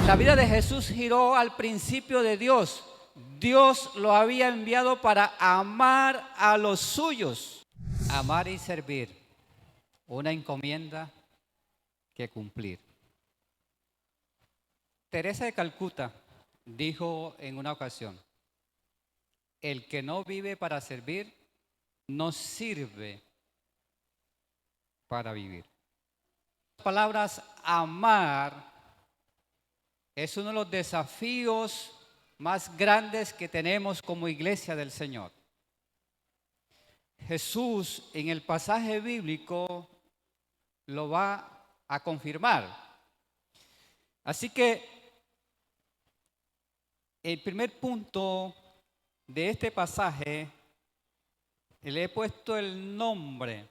La vida de Jesús giró al principio de Dios. Dios lo había enviado para amar a los suyos. Amar y servir, una encomienda que cumplir. Teresa de Calcuta dijo en una ocasión: el que no vive para servir, no sirve para vivir. Las palabras amar es uno de los desafíos más grandes que tenemos como iglesia del Señor. Jesús en el pasaje bíblico lo va a confirmar. Así que el primer punto de este pasaje le he puesto el nombre: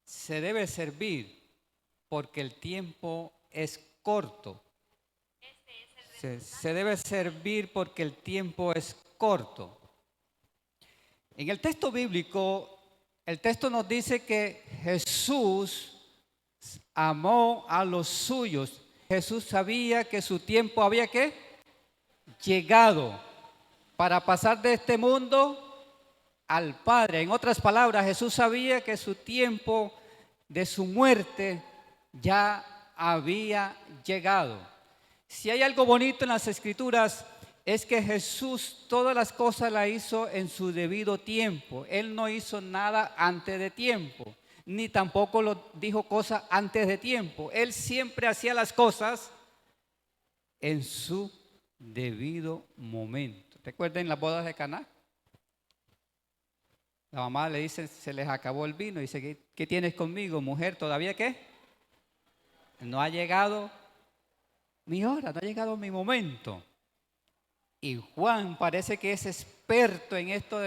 se debe servir porque el tiempo es corto. Se debe servir porque el tiempo es corto. En el texto bíblico, el texto nos dice que Jesús amó a los suyos. Jesús sabía que su tiempo había llegado para pasar de este mundo al Padre. En otras palabras, Jesús sabía que su tiempo de su muerte ya había llegado. Si hay algo bonito en las Escrituras, es que Jesús todas las cosas las hizo en su debido tiempo. Él no hizo nada antes de tiempo, ni tampoco dijo cosas antes de tiempo. Él siempre hacía las cosas en su debido momento. ¿Recuerden las bodas de Caná? La mamá le dice: se les acabó el vino. Dice: ¿qué tienes conmigo, mujer? ¿Todavía qué? No ha llegado mi hora, no ha llegado mi momento. Y Juan parece que es experto en esto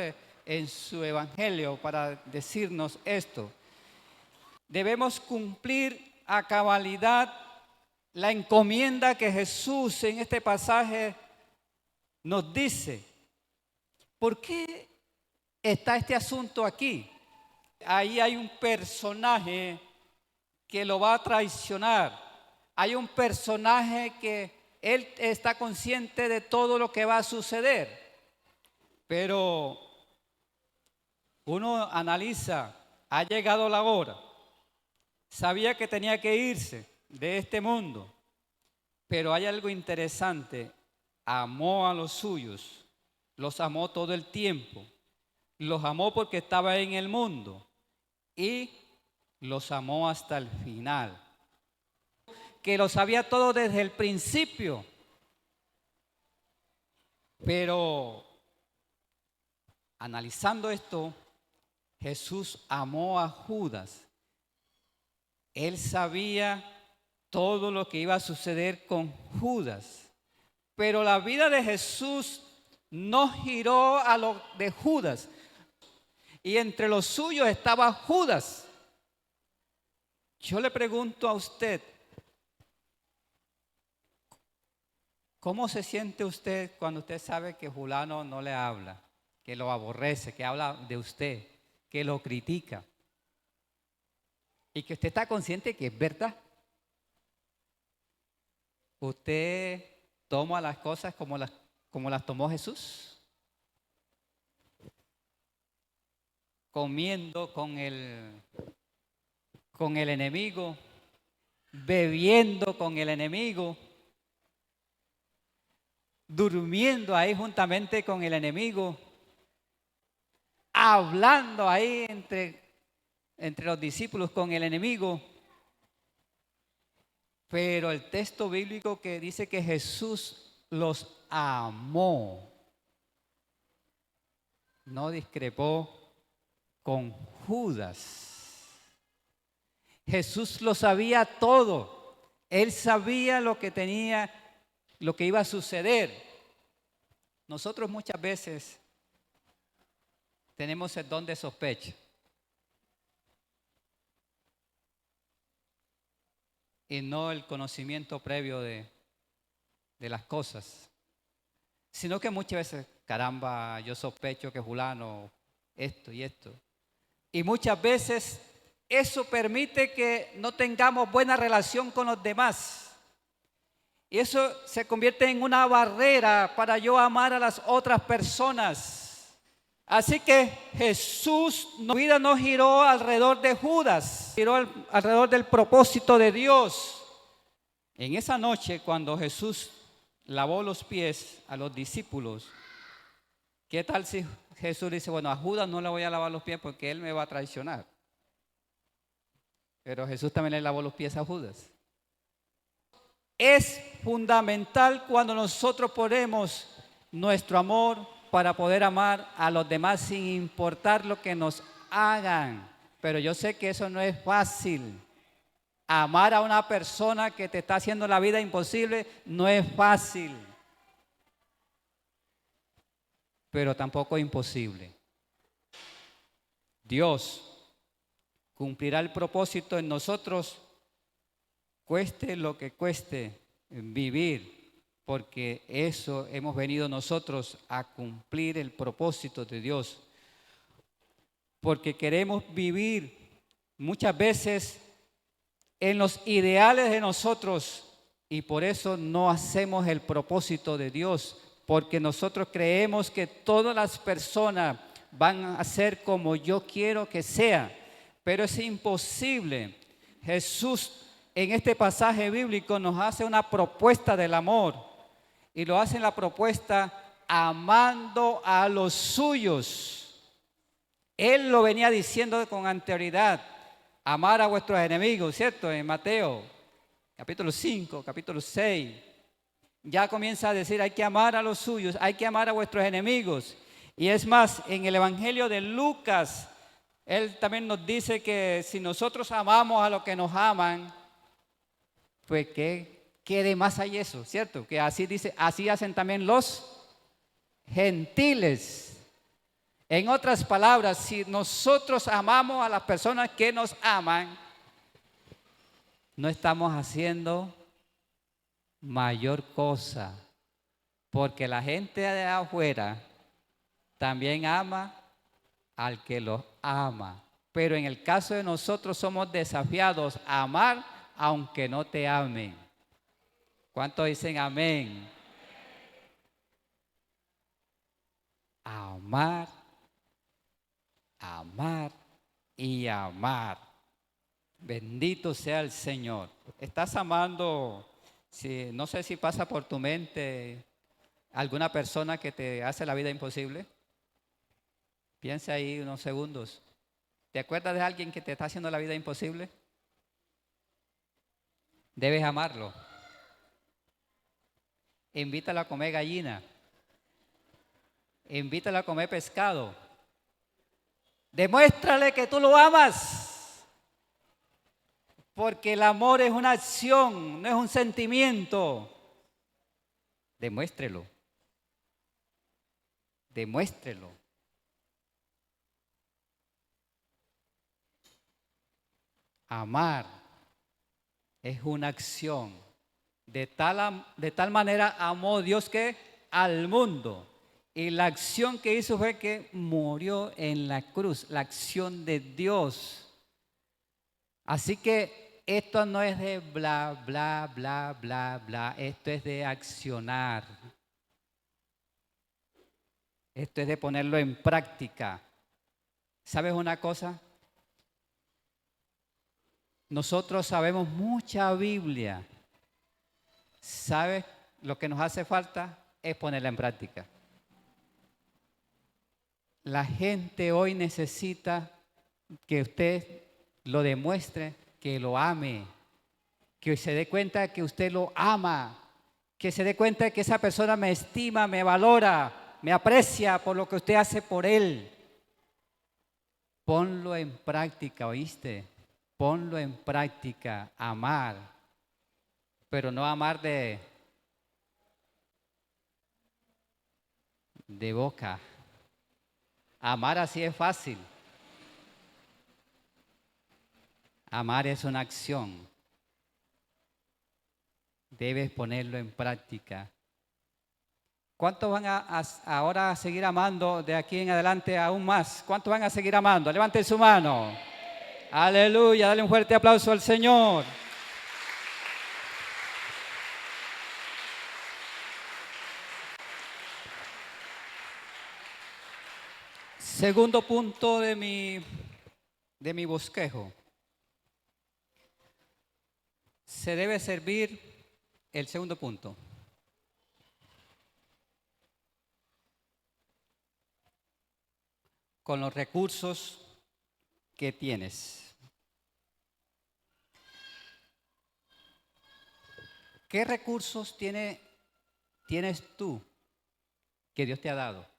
en su evangelio para decirnos esto. Debemos cumplir a cabalidad la encomienda que Jesús en este pasaje nos dice. ¿Por qué está este asunto aquí? Ahí hay un personaje que lo va a traicionar. Hay un personaje que él está consciente de todo lo que va a suceder. Pero uno analiza: ha llegado la hora. Sabía que tenía que irse de este mundo. Pero hay algo interesante: amó a los suyos, los amó todo el tiempo, los amó porque estaba en el mundo y los amó hasta el final. Que lo sabía todo desde el principio. Pero analizando esto, Jesús amó a Judas. Él sabía todo lo que iba a suceder con Judas. Pero la vida de Jesús no giró a lo de Judas. Y entre los suyos estaba Judas. Yo le pregunto a usted: ¿cómo se siente usted cuando usted sabe que fulano no le habla, que lo aborrece, que habla de usted, que lo critica? Y que usted está consciente que es verdad. ¿Usted toma las cosas como las tomó Jesús? Comiendo con el enemigo, bebiendo con el enemigo, durmiendo ahí juntamente con el enemigo, hablando ahí entre los discípulos con el enemigo. Pero el texto bíblico que dice que Jesús los amó, no discrepó con Judas. Jesús lo sabía todo. Él sabía lo que tenía, lo que iba a suceder. Nosotros muchas veces tenemos el don de sospecha. Y no el conocimiento previo de las cosas. Sino que muchas veces: caramba, yo sospecho que fulano esto y esto. Y muchas veces eso permite que no tengamos buena relación con los demás. Y eso se convierte en una barrera para yo amar a las otras personas. Así que Jesús, su vida no giró alrededor de Judas, giró alrededor del propósito de Dios. En esa noche, cuando Jesús lavó los pies a los discípulos, ¿qué tal si Jesús dice, bueno, a Judas no le voy a lavar los pies porque él me va a traicionar? Pero Jesús también le lavó los pies a Judas. Es fundamental cuando nosotros ponemos nuestro amor para poder amar a los demás sin importar lo que nos hagan. Pero yo sé que eso no es fácil. Amar a una persona que te está haciendo la vida imposible no es fácil. Pero tampoco es imposible. Dios cumplirá el propósito en nosotros, cueste lo que cueste vivir, porque eso hemos venido nosotros a cumplir el propósito de Dios. Porque queremos vivir muchas veces en los ideales de nosotros y por eso no hacemos el propósito de Dios, porque nosotros creemos que todas las personas van a ser como yo quiero que sea, pero es imposible. Jesús en este pasaje bíblico nos hace una propuesta del amor y lo hace en la propuesta amando a los suyos. Él lo venía diciendo con anterioridad, amar a vuestros enemigos, ¿cierto? En Mateo capítulo 5, capítulo 6, ya comienza a decir hay que amar a los suyos, hay que amar a vuestros enemigos. Y es más, en el Evangelio de Lucas, él también nos dice que si nosotros amamos a los que nos aman, pues ¿qué de más hay eso? ¿Cierto? Que así dice, así hacen también los gentiles. En otras palabras, si nosotros amamos a las personas que nos aman, no estamos haciendo mayor cosa, porque la gente de afuera también ama al que los ama. Pero en el caso de nosotros somos desafiados a amar aunque no te amen. ¿Cuántos dicen amén? Amar, amar y amar. Bendito sea el Señor. ¿Estás amando? No sé si pasa por tu mente alguna persona que te hace la vida imposible. Piensa ahí unos segundos. ¿Te acuerdas de alguien que te está haciendo la vida imposible? Debes amarlo. Invítalo a comer gallina. Invítalo a comer pescado. Demuéstrale que tú lo amas. Porque el amor es una acción, no es un sentimiento. Demuéstrelo. Demuéstrelo. Amar es una acción. De tal manera amó Dios que al mundo. Y la acción que hizo fue que murió en la cruz. La acción de Dios. Así que esto no es de bla, bla, bla, bla, bla. Esto es de accionar. Esto es de ponerlo en práctica. ¿Sabes una cosa? Nosotros sabemos mucha Biblia. ¿Sabes? Lo que nos hace falta es ponerla en práctica. La gente hoy necesita que usted lo demuestre, que lo ame, que se dé cuenta que usted lo ama, que se dé cuenta que esa persona me estima, me valora, me aprecia por lo que usted hace por él. Ponlo en práctica, ¿oíste? Ponlo en práctica, amar, pero no amar de boca. Amar así es fácil. Amar es una acción. Debes ponerlo en práctica. ¿Cuántos van ahora a seguir amando de aquí en adelante aún más? ¿Cuántos van a seguir amando? Levanten su mano. Aleluya, dale un fuerte aplauso al Señor. Segundo punto de mi bosquejo. Se debe servir, el segundo punto, con los recursos que tienes. ¿Qué recursos tienes tú que Dios te ha dado?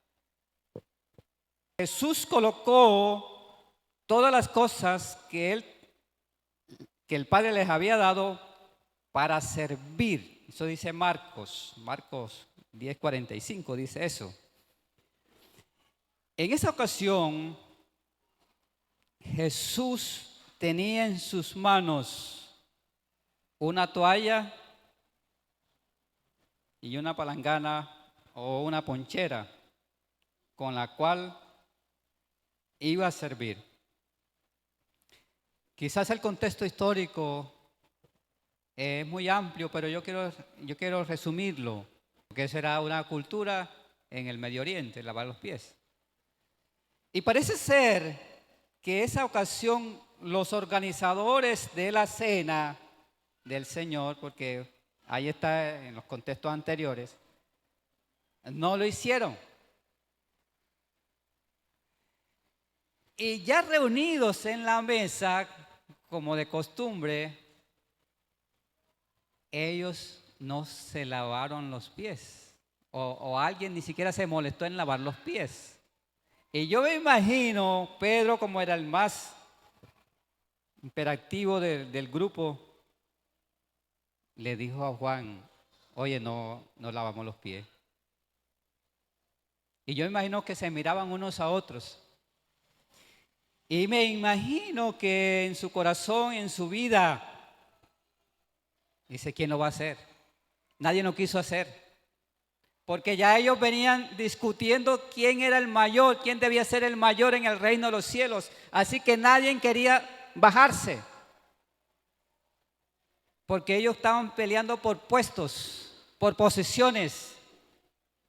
Jesús colocó todas las cosas que el Padre les había dado para servir. Eso dice Marcos 10:45 dice eso. En esa ocasión, Jesús tenía en sus manos una toalla y una palangana o una ponchera con la cual iba a servir. Quizás el contexto histórico es muy amplio, pero yo quiero resumirlo, porque esa era una cultura en el Medio Oriente, lavar los pies. Y parece ser que esa ocasión los organizadores de la cena del Señor, porque ahí está en los contextos anteriores, no lo hicieron. Y ya reunidos en la mesa, como de costumbre, ellos no se lavaron los pies. O alguien ni siquiera se molestó en lavar los pies. Y yo me imagino, Pedro, como era el más hiperactivo del grupo, le dijo a Juan, oye, no lavamos los pies. Y yo imagino que se miraban unos a otros. Y me imagino que en su corazón, en su vida, dice, ¿quién lo va a hacer? Nadie lo quiso hacer. Porque ya ellos venían discutiendo quién era el mayor, quién debía ser el mayor en el reino de los cielos. Así que nadie quería bajarse. Porque ellos estaban peleando por puestos, por posiciones.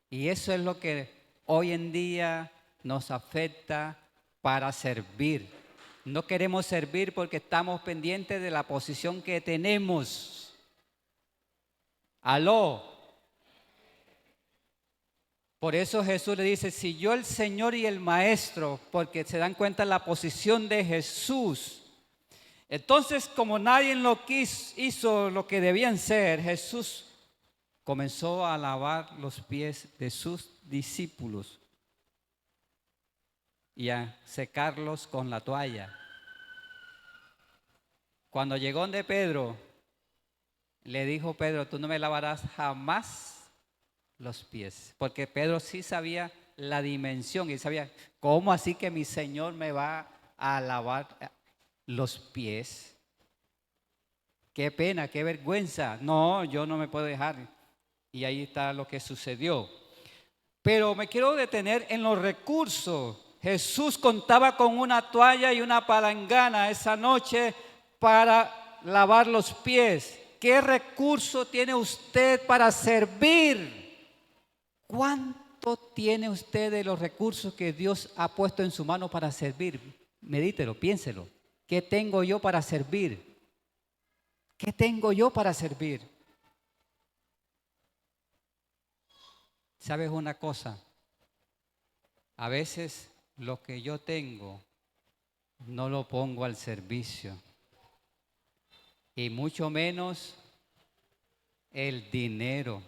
Y eso es lo que hoy en día nos afecta para servir. No queremos servir porque estamos pendientes de la posición que tenemos. Aló. Por eso Jesús le dice, si yo el Señor y el Maestro, porque se dan cuenta de la posición de Jesús. Entonces, como nadie hizo lo que debían ser, Jesús comenzó a lavar los pies de sus discípulos y a secarlos con la toalla. Cuando llegó donde Pedro, le dijo Pedro, tú no me lavarás jamás los pies, porque Pedro sí sabía la dimensión y sabía, ¿cómo así que mi Señor me va a lavar los pies? Qué pena, qué vergüenza. No, yo no me puedo dejar. Y ahí está lo que sucedió. Pero me quiero detener en los recursos. Jesús contaba con una toalla y una palangana esa noche para lavar los pies. ¿Qué recurso tiene usted para servir? ¿Cuánto tiene usted de los recursos que Dios ha puesto en su mano para servir? Medítelo, piénselo. ¿Qué tengo yo para servir? ¿Qué tengo yo para servir? ¿Sabes una cosa? A veces lo que yo tengo no lo pongo al servicio. Y mucho menos el dinero.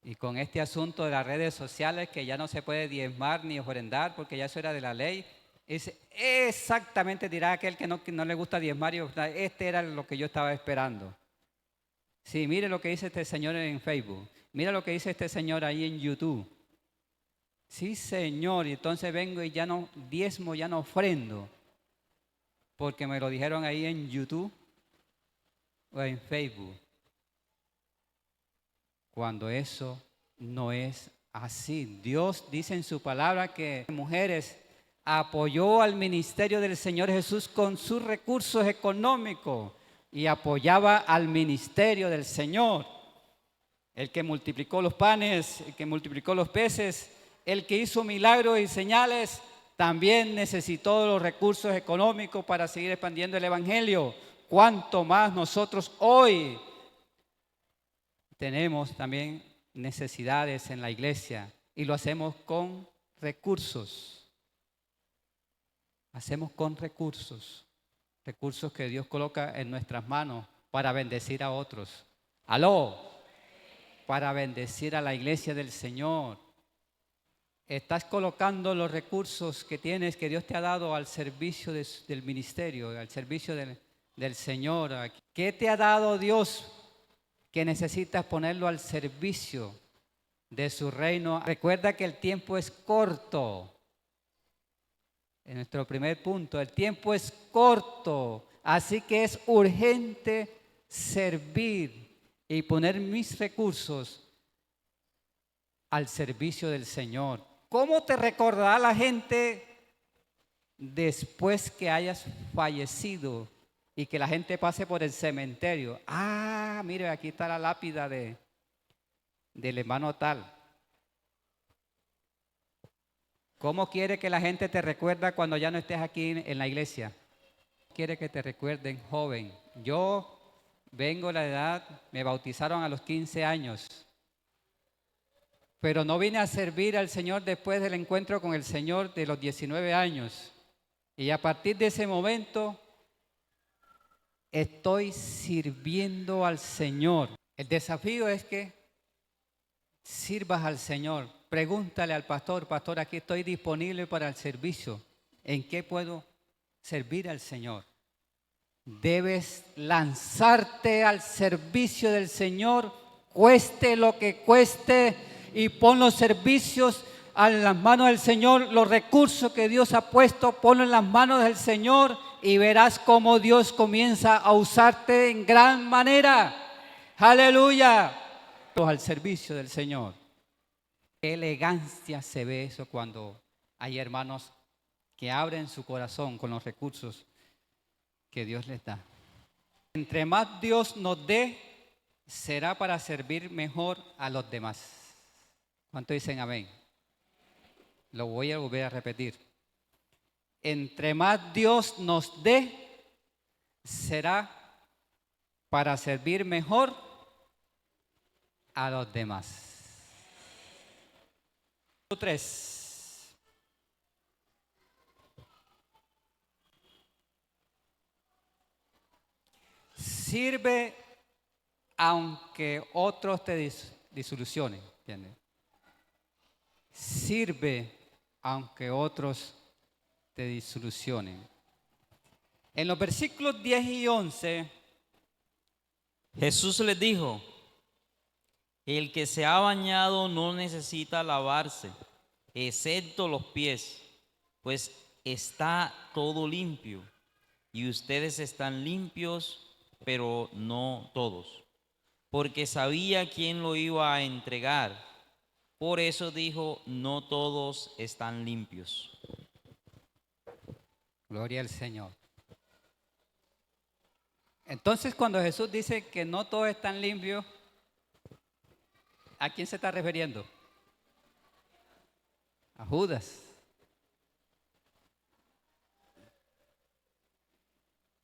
Y con este asunto de las redes sociales que ya no se puede diezmar ni ofrendar porque ya eso era de la ley, es exactamente, dirá aquel que no le gusta diezmar y ofrendar, este era lo que yo estaba esperando. Sí, mire lo que dice este señor en Facebook, mira lo que dice este señor ahí en YouTube. Sí, señor, y entonces vengo y ya no diezmo, ya no ofrendo, porque me lo dijeron ahí en YouTube o en Facebook. Cuando eso no es así. Dios dice en su palabra que mujeres apoyó al ministerio del Señor Jesús con sus recursos económicos y apoyaba al ministerio del Señor. El que multiplicó los panes, el que multiplicó los peces, el que hizo milagros y señales, también necesitó los recursos económicos para seguir expandiendo el evangelio. Cuánto más nosotros hoy tenemos también necesidades en la iglesia y lo hacemos con recursos. Hacemos con recursos que Dios coloca en nuestras manos para bendecir a otros. ¡Aló! Para bendecir a la iglesia del Señor. Estás colocando los recursos que tienes, que Dios te ha dado al servicio del ministerio, al servicio del Señor. ¿Qué te ha dado Dios que necesitas ponerlo al servicio de su reino? Recuerda que el tiempo es corto. En nuestro primer punto, el tiempo es corto, así que es urgente servir y poner mis recursos al servicio del Señor. ¿Cómo te recordará la gente después que hayas fallecido y que la gente pase por el cementerio? Ah, mire, aquí está la lápida del hermano tal. ¿Cómo quiere que la gente te recuerda cuando ya no estés aquí en la iglesia? Quiere que te recuerden joven. Yo vengo a la edad, me bautizaron a los 15 años. Pero no vine a servir al Señor después del encuentro con el Señor de los 19 años. Y a partir de ese momento estoy sirviendo al Señor. El desafío es que sirvas al Señor. Pregúntale al pastor, pastor, aquí estoy disponible para el servicio. ¿En qué puedo servir al Señor? Debes lanzarte al servicio del Señor, cueste lo que cueste, y pon los servicios a las manos del Señor. Los recursos que Dios ha puesto, ponlos en las manos del Señor y verás cómo Dios comienza a usarte en gran manera. ¡Aleluya! Al servicio del Señor. Qué elegancia se ve eso cuando hay hermanos que abren su corazón con los recursos que Dios les da. Entre más Dios nos dé, será para servir mejor a los demás. ¿Cuánto dicen amén? Lo voy a volver a repetir. Entre más Dios nos dé, será para servir mejor a los demás. 3. Sirve aunque otros te disolucionen. ¿Entiendes? Sirve aunque otros te disolucionen. En los versículos 10 y 11, Jesús les dijo: el que se ha bañado no necesita lavarse, excepto los pies, pues está todo limpio. Y ustedes están limpios, pero no todos. Porque sabía quién lo iba a entregar. Por eso dijo: no todos están limpios. gloria al Señor. Entonces, cuando Jesús dice que no todos están limpios, ¿a quién se está refiriendo? A Judas.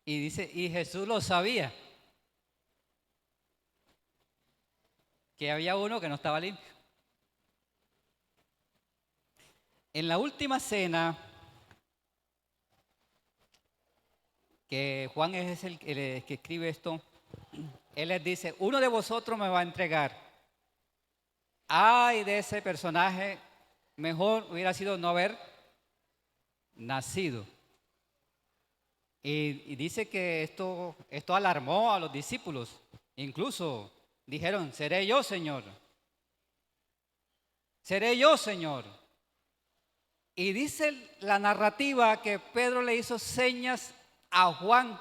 Y dice, y Jesús lo sabía, que había uno que no estaba limpio. En la última cena, que Juan es el que escribe esto, él les dice: uno de vosotros me va a entregar. Ay de ese personaje, mejor hubiera sido no haber nacido. Y dice que esto alarmó a los discípulos. Incluso dijeron: seré yo, Señor. Seré yo, Señor. Y dice la narrativa que Pedro le hizo señas a Juan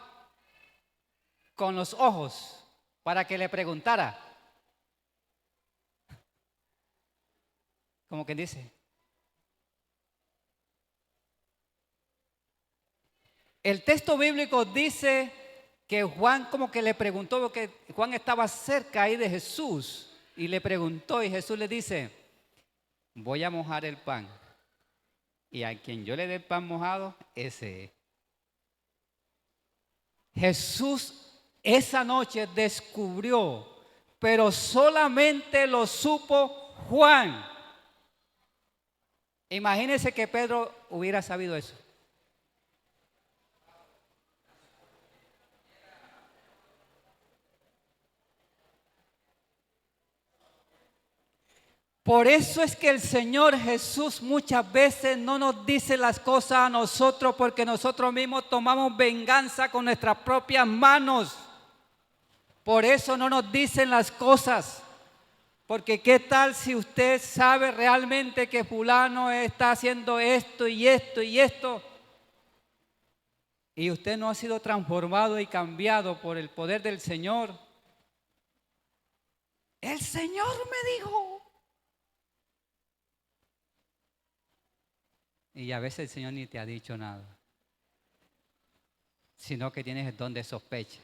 con los ojos para que le preguntara. Como que dice. El texto bíblico dice que Juan como que le preguntó, porque Juan estaba cerca ahí de Jesús y le preguntó, y Jesús le dice: voy a mojar el pan. Y a quien yo le dé el pan mojado, ese es. Jesús esa noche descubrió, pero solamente lo supo Juan. Imagínense que Pedro hubiera sabido eso. Por eso es que el Señor Jesús muchas veces no nos dice las cosas a nosotros, porque nosotros mismos tomamos venganza con nuestras propias manos. Por eso no nos dicen las cosas. Porque qué tal si usted sabe realmente que fulano está haciendo esto y esto y esto, y usted no ha sido transformado y cambiado por el poder del Señor. El Señor me dijo. Y a veces el Señor ni te ha dicho nada, sino que tienes el don de sospecha.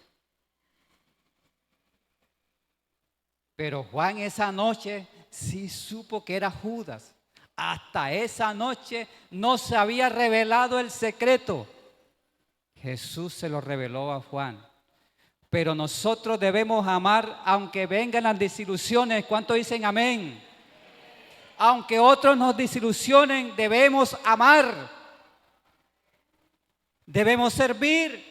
Pero Juan esa noche sí supo que era Judas. Hasta esa noche no se había revelado el secreto. Jesús se lo reveló a Juan. Pero nosotros debemos amar aunque vengan las desilusiones. ¿Cuántos dicen amén? Aunque otros nos desilusionen, debemos amar. Debemos servir.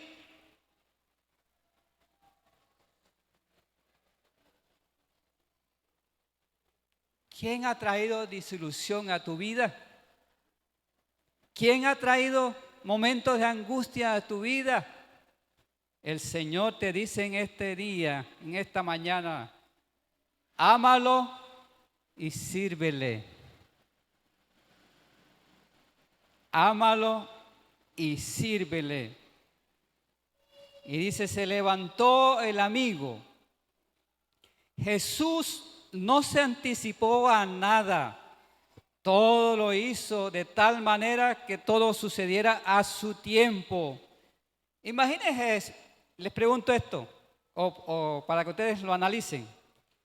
¿Quién ha traído desilusión a tu vida? ¿Quién ha traído momentos de angustia a tu vida? El Señor te dice en este día, en esta mañana, ámalo y sírvele. Ámalo y sírvele. Y dice, se levantó el amigo. Jesús no se anticipó a nada. Todo lo hizo de tal manera que todo sucediera a su tiempo. Imagínense, les pregunto esto, o para que ustedes lo analicen.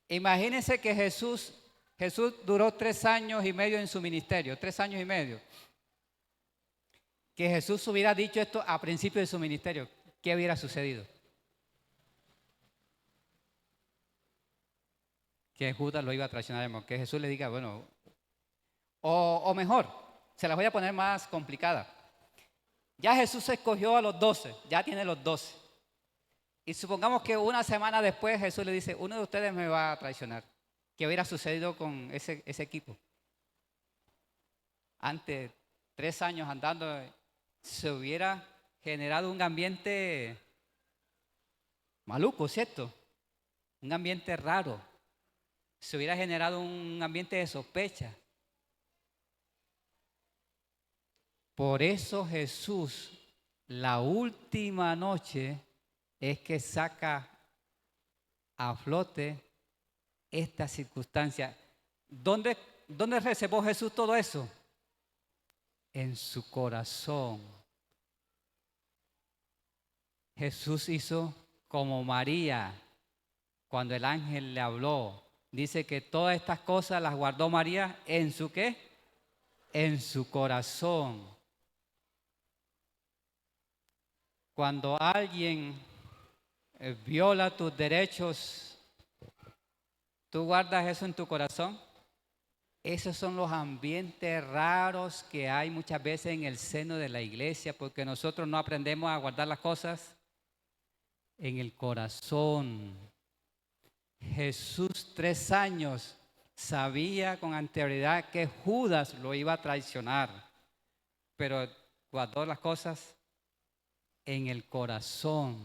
Imagínense que Jesús duró 3 años y medio en su ministerio, 3 años y medio. Que Jesús hubiera dicho esto a principio de su ministerio, ¿qué hubiera sucedido? Que Judas lo iba a traicionar, que Jesús le diga, bueno, o mejor, se las voy a poner más complicada. Ya Jesús escogió a los 12, ya tiene los 12. Y supongamos que una semana después Jesús le dice, uno de ustedes me va a traicionar. ¿Qué hubiera sucedido con ese equipo? Antes, 3 años andando, se hubiera generado un ambiente maluco, ¿cierto? Un ambiente raro. Se hubiera generado un ambiente de sospecha. Por eso Jesús, la última noche, es que saca a flote esta circunstancia. ¿Dónde reservó Jesús todo eso? En su corazón. Jesús hizo como María, cuando el ángel le habló. Dice que todas estas cosas las guardó María en su ¿qué? En su corazón. Cuando alguien viola tus derechos, ¿tú guardas eso en tu corazón? Esos son los ambientes raros que hay muchas veces en el seno de la iglesia, porque nosotros no aprendemos a guardar las cosas en el corazón. Jesús 3 años sabía con anterioridad que Judas lo iba a traicionar, pero guardó las cosas en el corazón.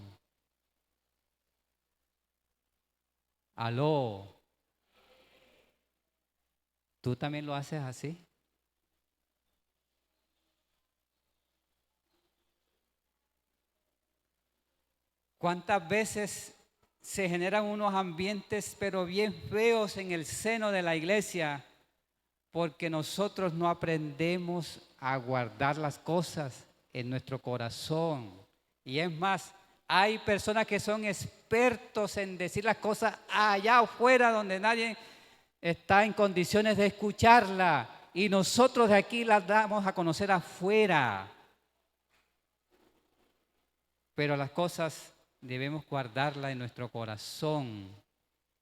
Aló. ¿Tú también lo haces así? ¿Cuántas veces se generan unos ambientes pero bien feos en el seno de la iglesia? Porque nosotros no aprendemos a guardar las cosas en nuestro corazón. Y es más, hay personas que son expertos en decir las cosas allá afuera donde nadie está en condiciones de escucharla. y nosotros de aquí las damos a conocer afuera. Pero las cosas debemos guardarlas en nuestro corazón.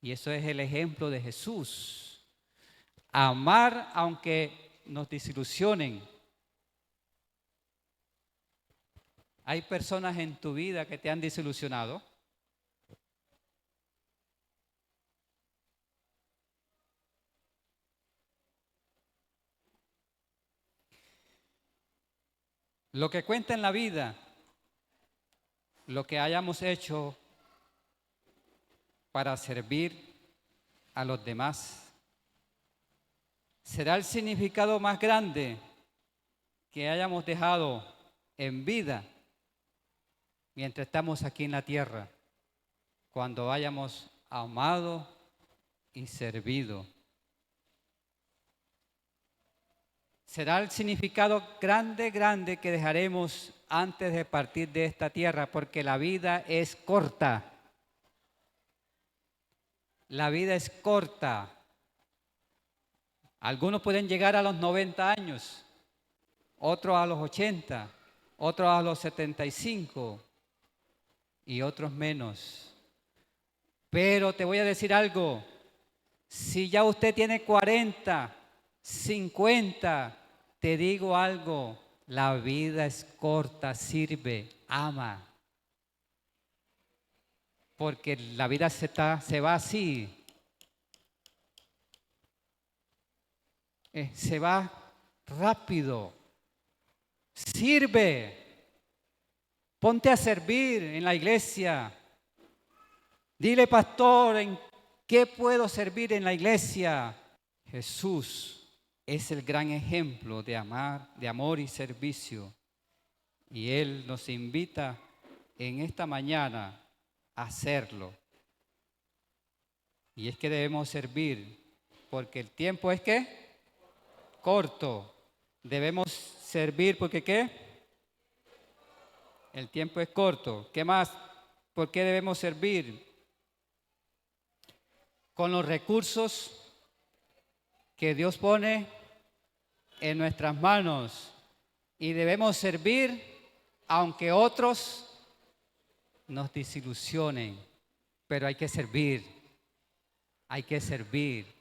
Y eso es el ejemplo de Jesús. Amar aunque nos desilusionen. ¿Hay personas en tu vida que te han desilusionado? Lo que cuenta en la vida, lo que hayamos hecho para servir a los demás, será el significado más grande que hayamos dejado en vida mientras estamos aquí en la tierra, cuando hayamos amado y servido. Será el significado grande que dejaremos antes de partir de esta tierra, porque la vida es corta. La vida es corta. Algunos pueden llegar a los 90 años, otros a los 80, otros a los 75 y otros menos. Pero te voy a decir algo, si ya usted tiene 40, 50, te digo algo, la vida es corta, sirve, ama. Porque la vida se va así. Se va rápido. Sirve. Ponte a servir en la iglesia. Dile, pastor, ¿en qué puedo servir en la iglesia? Jesús es el gran ejemplo de amor y servicio. Y Él nos invita en esta mañana a hacerlo. Y es que debemos servir, porque el tiempo es ¿qué? Corto. Debemos servir porque ¿qué? El tiempo es corto. ¿Qué más? ¿Por qué debemos servir? Con los recursos que Dios pone en nuestras manos. Y debemos servir aunque otros nos desilusionen. Pero hay que servir. Hay que servir.